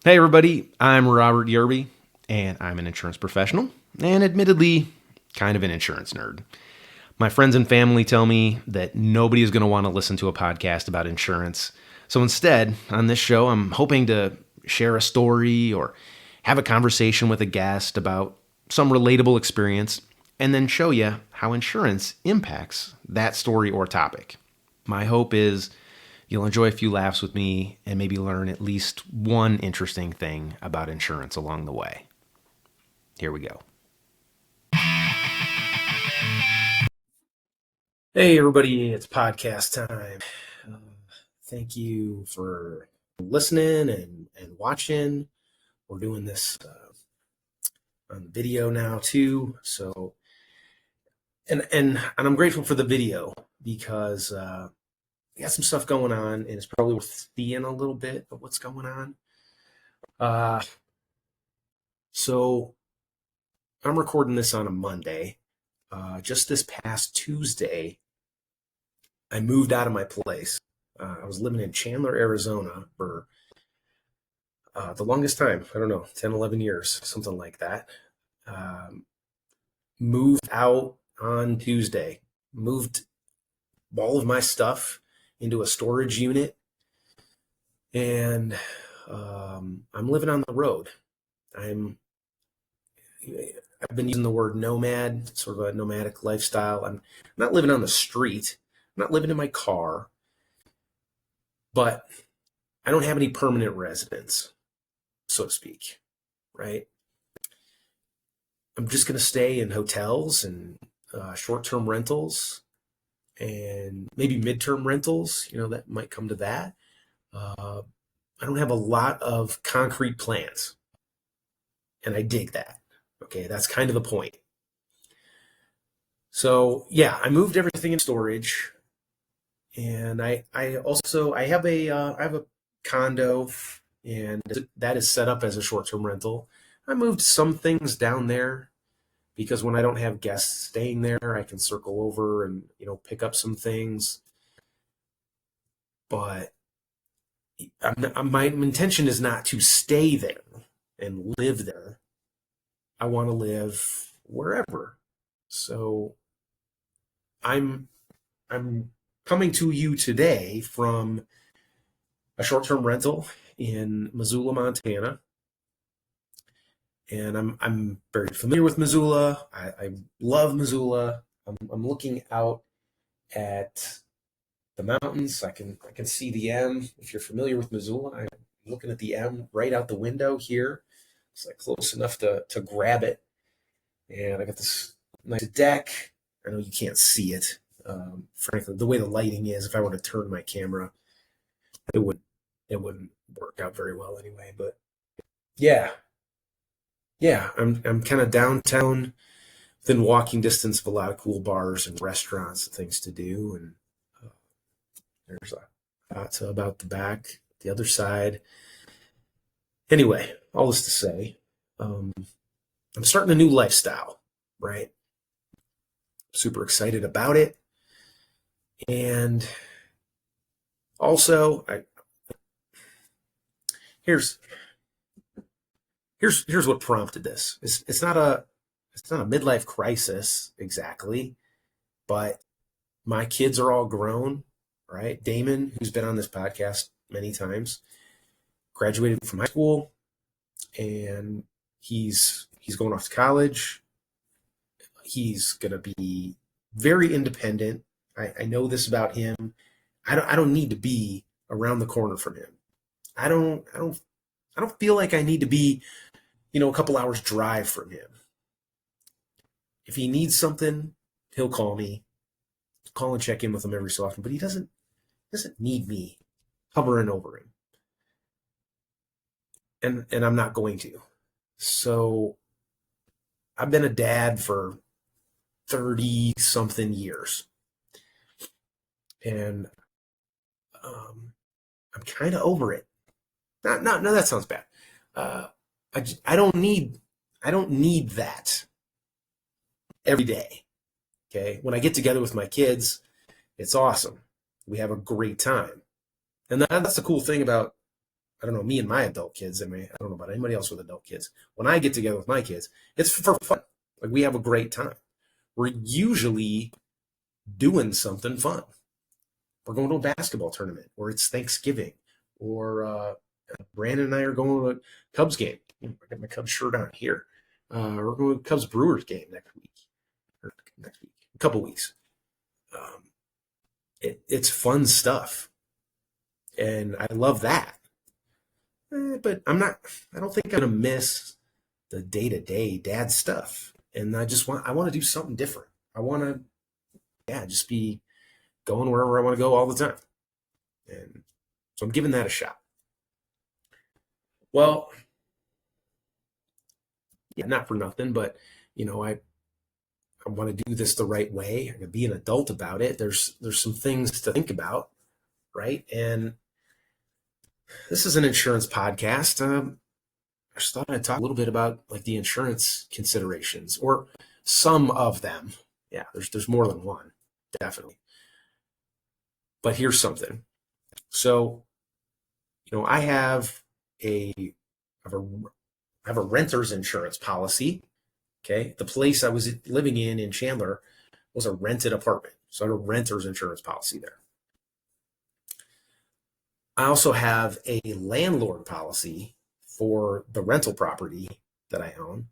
Hey everybody, I'm Robert Yerby, and I'm an insurance professional, and admittedly, kind of an insurance nerd. My friends and family tell me that nobody is going to want to listen to a podcast about insurance. So instead, on this show, I'm hoping to share a story or have a conversation with a guest about some relatable experience, and then show you how insurance impacts that story or topic. My hope is you'll enjoy a few laughs with me and maybe learn at least one interesting thing about insurance along the way. Here we go. Hey, everybody, it's podcast time. Uh, Thank you for listening and watching. We're doing this on video now, too. So, and I'm grateful for the video because we got some stuff going on, and it's probably worth seeing a little bit of what's going on. So I'm recording this on a Monday. Just this past Tuesday, I moved out of my place. I was living in Chandler, Arizona for the longest time. I don't know, 10, 11 years, something like that. Moved out on Tuesday. Moved all of my stuff into a storage unit. And I'm living on the road. I've been using the word nomad, sort of a nomadic lifestyle. I'm not living on the street. I'm not living in my car. But I don't have any permanent residence, so to speak, right? I'm just going to stay in hotels and short-term rentals and maybe midterm rentals, that might come to that. I don't have a lot of concrete plans, and I dig that. Okay, that's kind of the point. So yeah, I moved everything in storage, and I have a condo, and that is set up as a short-term rental. I moved some things down there because when I don't have guests staying there, I can circle over and pick up some things. But my intention is not to stay there and live there. I want to live wherever. So I'm coming to you today from a short-term rental in Missoula, Montana. And I'm very familiar with Missoula. I love Missoula. I'm looking out at the mountains. I can see the M. If you're familiar with Missoula, I'm looking at the M right out the window here. It's like close enough to grab it. And I got this nice deck. I know you can't see it. Frankly, the way the lighting is, if I were to turn my camera, it wouldn't work out very well anyway. But yeah, I'm kind of downtown, within walking distance of a lot of cool bars and restaurants and things to do. And there's a hot tub out the back, the other side. Anyway, all this to say, I'm starting a new lifestyle, right? Super excited about it. And also, here's what prompted this. It's not a midlife crisis exactly, but my kids are all grown, right? Damon, who's been on this podcast many times, graduated from high school, and he's going off to college. He's gonna be very independent. I know this about him. I don't need to be around the corner from him. I don't feel like I need to be, a couple hours drive from him. If he needs something, he'll call me. Call and check in with him every so often, but he doesn't need me hovering over him. And I'm not going to. So I've been a dad for 30 something years. And I'm kind of over it. No, that sounds bad. I don't need that every day. Okay, when I get together with my kids, it's awesome. We have a great time, and that's the cool thing about I don't know, me and my adult kids, I mean, I don't know about anybody else with adult kids. When I get together with my kids, it's for fun. Like we have a great time. We're usually doing something fun. We're going to a basketball tournament, or it's Thanksgiving, or Brandon and I are going to a Cubs game. I got my Cubs shirt on here. We're going to a Cubs Brewers game next week, a couple weeks. It's fun stuff, and I love that. But I don't think I'm gonna miss the day to day dad stuff, and I want to do something different. I want to, yeah, just be going wherever I want to go all the time, and so I'm giving that a shot. Well, yeah, not for nothing, but I want to do this the right way. I gotta be an adult about it. There's some things to think about, right? And this is an insurance podcast. I just thought I'd talk a little bit about like the insurance considerations or some of them. Yeah, there's more than one, definitely. But here's something. So, I have a I have a I have a renter's insurance policy. Okay, the place I was living in Chandler was a rented apartment, so I had a renter's insurance policy there. I also have a landlord policy for the rental property that I own.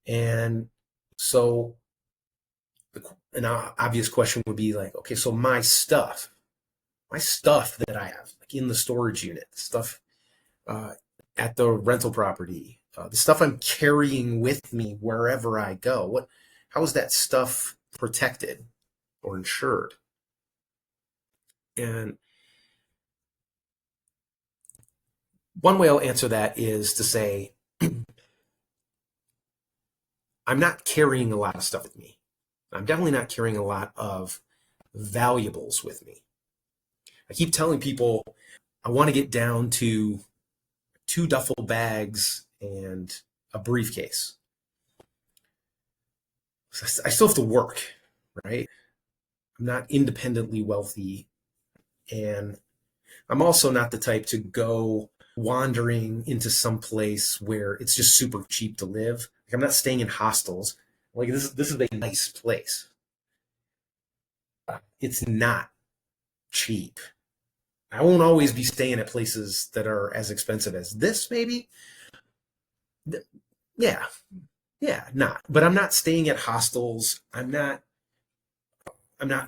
And so an obvious question would be like, okay, so my stuff that I have, like in the storage unit, stuff at the rental property, the stuff I'm carrying with me wherever I go, how is that stuff protected or insured? And one way I'll answer that is to say, I'm not carrying a lot of stuff with me. I'm definitely not carrying a lot of valuables with me. I keep telling people I want to get down to 2 duffel bags and a briefcase. I still have to work, right? I'm not independently wealthy, and I'm also not the type to go wandering into some place where it's just super cheap to live. Like I'm not staying in hostels. Like this is a nice place. It's not cheap. I won't always be staying at places that are as expensive as this, maybe. Yeah, yeah, not. But I'm not staying at hostels. I'm not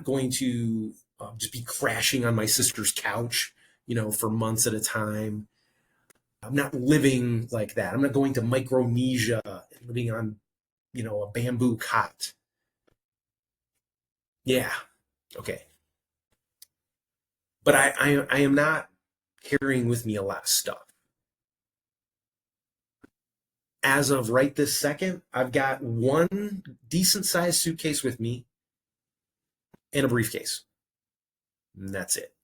going to just be crashing on my sister's couch, for months at a time. I'm not living like that. I'm not going to Micronesia and living on, a bamboo cot. Yeah, okay. But I am not carrying with me a lot of stuff. As of right this second, I've got one decent sized suitcase with me and a briefcase. And that's it.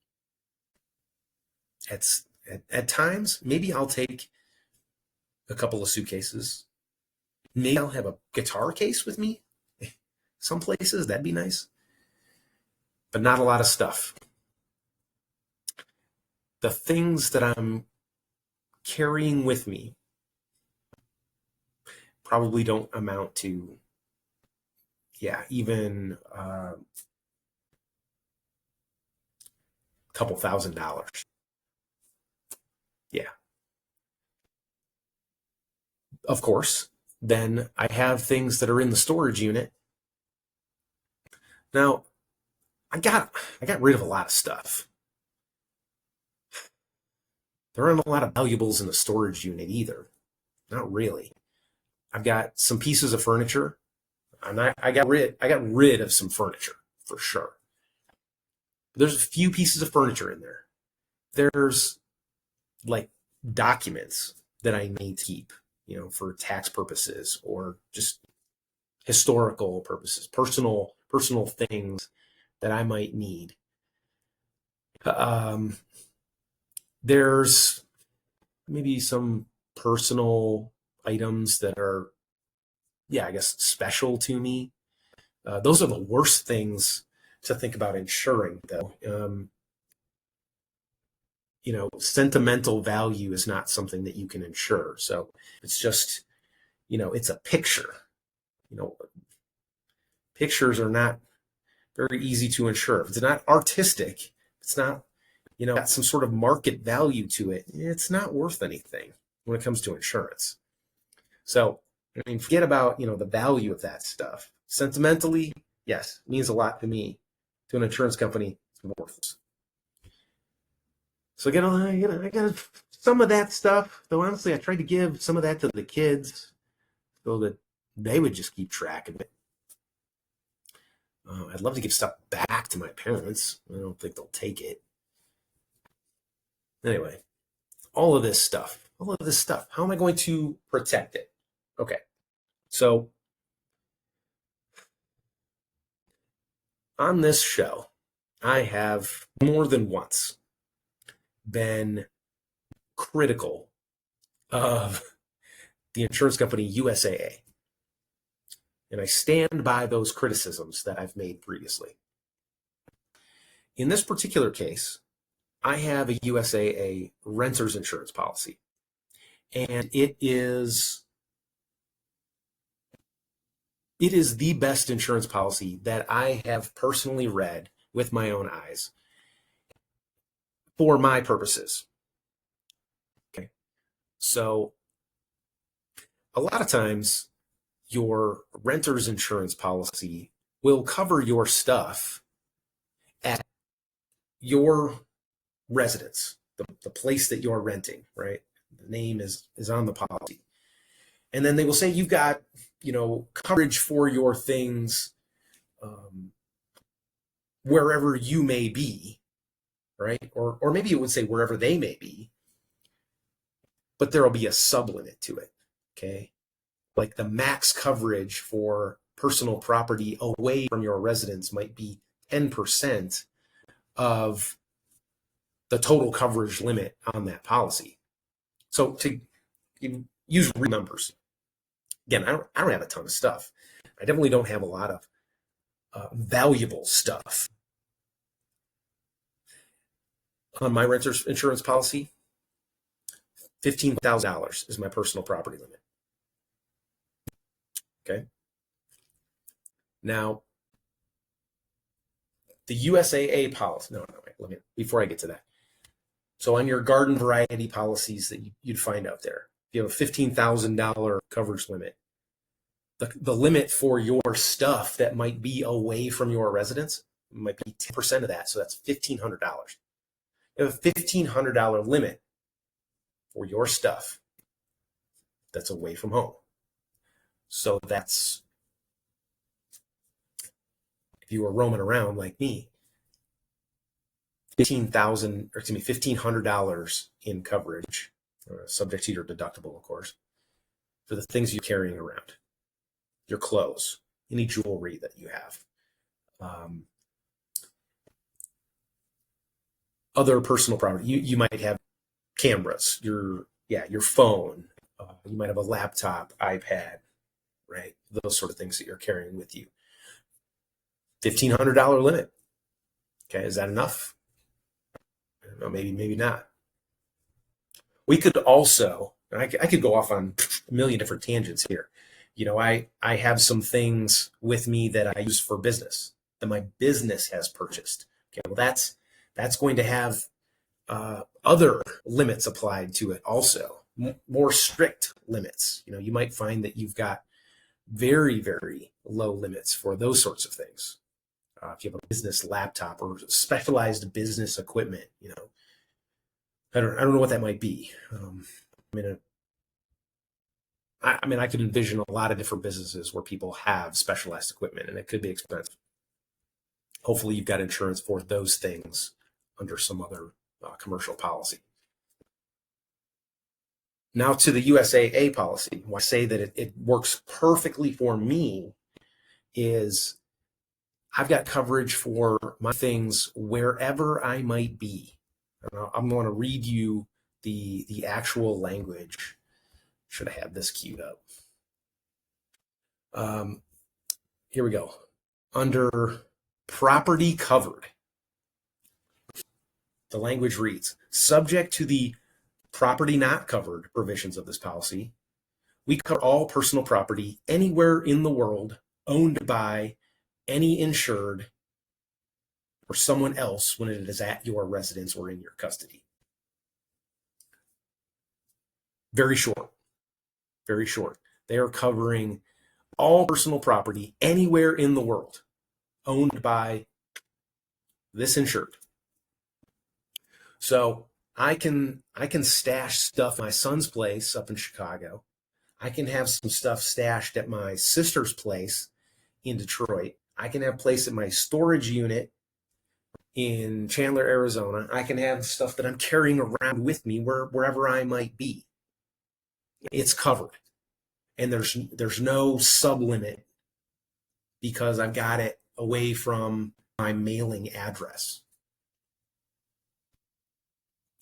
At times, maybe I'll take a couple of suitcases. Maybe I'll have a guitar case with me. Some places, that'd be nice. But not a lot of stuff. The things that I'm carrying with me probably don't amount to, yeah, even a couple $1,000. Yeah. Of course, then I have things that are in the storage unit. Now, I got rid of a lot of stuff. There aren't a lot of valuables in the storage unit either. Not really. I've got some pieces of furniture, and I got rid of some furniture for sure. There's a few pieces of furniture in there. There's like documents that I need to keep, for tax purposes or just historical purposes, personal things that I might need. Um, there's maybe some personal items that are, yeah, I guess special to me. Those are the worst things to think about insuring, though. sentimental value is not something that you can insure. So it's just, it's a picture. You know, pictures are not very easy to insure. If it's not artistic, it's not, got some sort of market value to it, it's not worth anything when it comes to insurance. So, forget about, the value of that stuff. Sentimentally, yes, it means a lot to me. To an insurance company, it's worthless. So I got some of that stuff, though honestly, I tried to give some of that to the kids so that they would just keep track of it. I'd love to give stuff back to my parents. I don't think they'll take it. Anyway, all of this stuff, how am I going to protect it? Okay, so on this show, I have more than once been critical of the insurance company USAA. And I stand by those criticisms that I've made previously. In this particular case, I have a USAA renter's insurance policy. And it is the best insurance policy that I have personally read with my own eyes for my purposes. Okay. So a lot of times your renter's insurance policy will cover your stuff at your residence, the place that you're renting, right? The name is on the policy. And then they will say you've got, coverage for your things wherever you may be, right? Or maybe it would say wherever they may be, but there'll be a sublimit to it, okay? Like the max coverage for personal property away from your residence might be 10% of the total coverage limit on that policy. So to use real numbers, again, I don't have a ton of stuff. I definitely don't have a lot of valuable stuff. On my renter's insurance policy, $15,000 is my personal property limit. Okay. Now, the USAA policy, wait, before I get to that. So on your garden variety policies that you'd find out there, you have a $15,000 coverage limit. The limit for your stuff that might be away from your residence might be 10% of that. So that's $1,500. You have a $1,500 limit for your stuff that's away from home. So that's, if you were roaming around like me, $1,500 in coverage, subject to your deductible, of course, for the things you're carrying around, your clothes, any jewelry that you have, other personal property. You might have cameras, your phone, you might have a laptop, iPad, right? Those sort of things that you're carrying with you. $1,500 limit. Okay, is that enough? I don't know, maybe not. We could also, I could go off on a million different tangents here. I have some things with me that I use for business that my business has purchased. Okay, well that's going to have other limits applied to it also, more strict limits. You might find that you've got very, very low limits for those sorts of things. If you have a business laptop or specialized business equipment, I don't know what that might be. I could envision a lot of different businesses where people have specialized equipment, and it could be expensive. Hopefully, you've got insurance for those things under some other commercial policy. Now to the USAA policy. Why I say that it works perfectly for me is I've got coverage for my things wherever I might be. I'm going to read you the actual language. Should have had this queued up. Here we go. Under property covered, The language reads, subject to the property not covered provisions of this policy, we cover all personal property anywhere in the world owned by any insured or someone else when it is at your residence or in your custody. Very short, very short. They are covering all personal property anywhere in the world owned by this insured. So I can stash stuff at my son's place up in Chicago. I can have some stuff stashed at my sister's place in Detroit. I can have place at my storage unit in Chandler, Arizona. I can have stuff that I'm carrying around with me wherever I might be. It's covered. And there's no sublimit because I've got it away from my mailing address.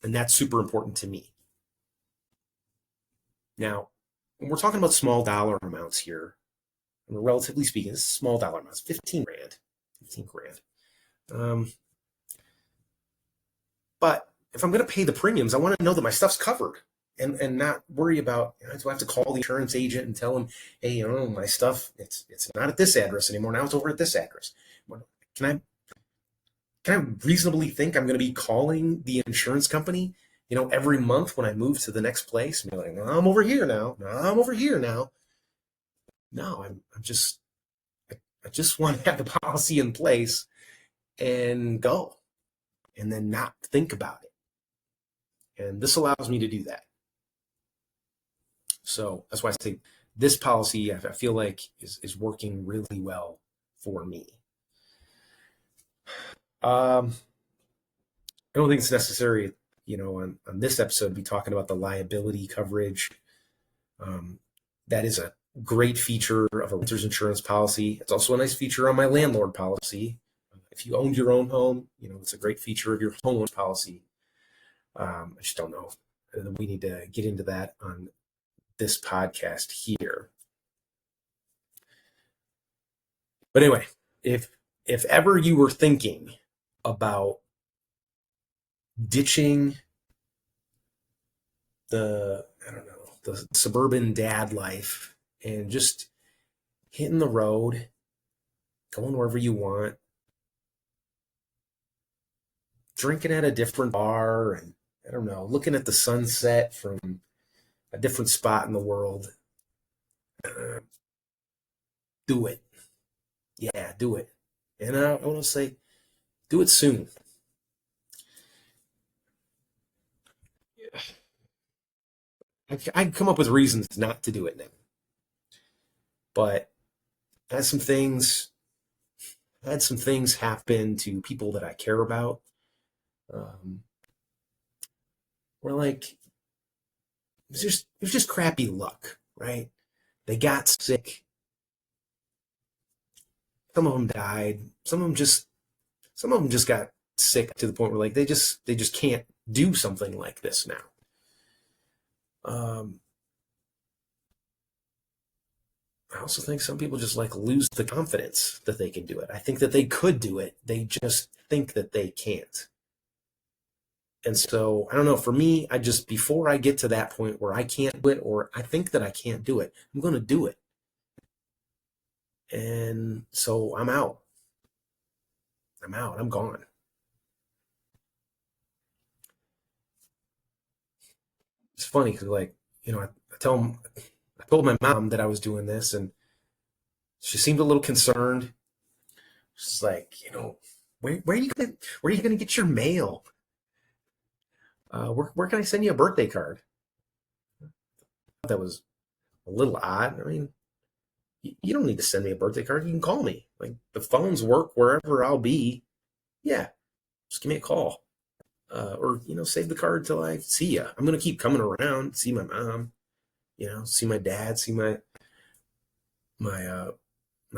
And that's super important to me. Now, when we're talking about small dollar amounts here, and relatively speaking, this is small dollar amounts, 15 grand. But if I'm going to pay the premiums, I want to know that my stuff's covered and not worry about, do I have to call the insurance agent and tell him, hey, my stuff, it's not at this address anymore. Now it's over at this address. Can I reasonably think I'm going to be calling the insurance company, every month when I move to the next place and be like, no, I'm over here now. No, I'm over here now. No, I just want to have the policy in place and go and then not think about it. And this allows me to do that. So that's why I say this policy, I feel like is working really well for me. I don't think it's necessary, on this episode to be talking about the liability coverage. That is a great feature of a renter's insurance policy. It's also a nice feature on my landlord policy. If you owned your own home, it's a great feature of your homeowner's policy. I just don't know. We need to get into that on this podcast here. But anyway, if ever you were thinking about ditching the suburban dad life and just hitting the road, going wherever you want, drinking at a different bar, and looking at the sunset from a different spot in the world, do it. Yeah, do it. And I want to say, do it soon. I can come up with reasons not to do it now. But I had some things happen to people that I care about. Where it was just crappy luck, right? They got sick. Some of them died. Some of them just got sick to the point where they just can't do something like this now. I also think some people just lose the confidence that they can do it. I think that they could do it. They just think that they can't. And so, I don't know, for me, before I get to that point where I can't do it or I think that I can't do it, I'm going to do it. And so I'm out. I'm gone. It's funny because I told my mom that I was doing this and she seemed a little concerned. She's like, where are you gonna get your mail? Where can I send you a birthday card? That was a little odd. I mean, you don't need to send me a birthday card. You can call me. The phones work wherever I'll be. Yeah, just give me a call. Or save the card till I see you. I'm gonna keep coming around, see my mom, see my dad, see my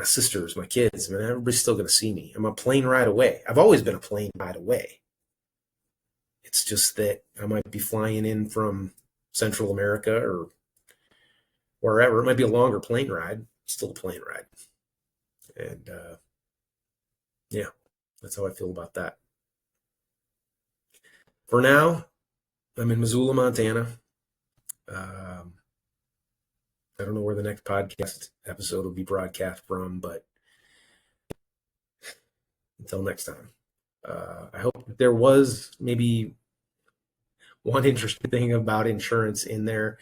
sisters, my kids. I mean, everybody's still gonna see me. I'm a plane ride away. I've always been a plane ride away. It's just that I might be flying in from Central America or wherever. It might be a longer plane ride. Still a plane ride. And yeah, that's how I feel about that. For now, I'm in Missoula, Montana. I don't know where the next podcast episode will be broadcast from, but until next time, I hope there was maybe one interesting thing about insurance in there.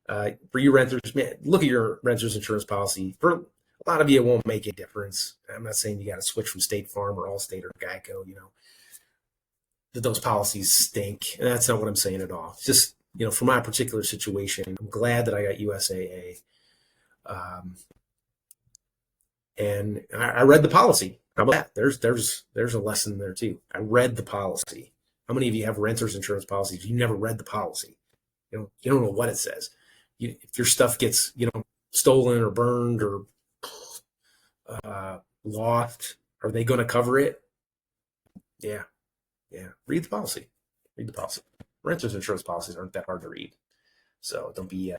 For you renters, man, look at your renter's insurance policy. For a lot of you, it won't make a difference. I'm not saying you got to switch from State Farm or Allstate or Geico, that those policies stink. And that's not what I'm saying at all. It's just, for my particular situation, I'm glad that I got USAA. And I read the policy. How about that? There's a lesson there too. I read the policy. How many of you have renters insurance policies? You never read the policy. You don't know what it says. If your stuff gets, stolen or burned or lost, are they going to cover it? Yeah. Read the policy. Renters insurance policies aren't that hard to read. So don't be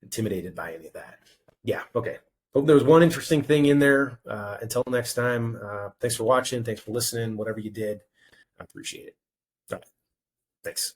intimidated by any of that. Yeah. Okay. Hope there was one interesting thing in there. Until next time, thanks for watching. Thanks for listening. Whatever you did, I appreciate it. All right. Thanks.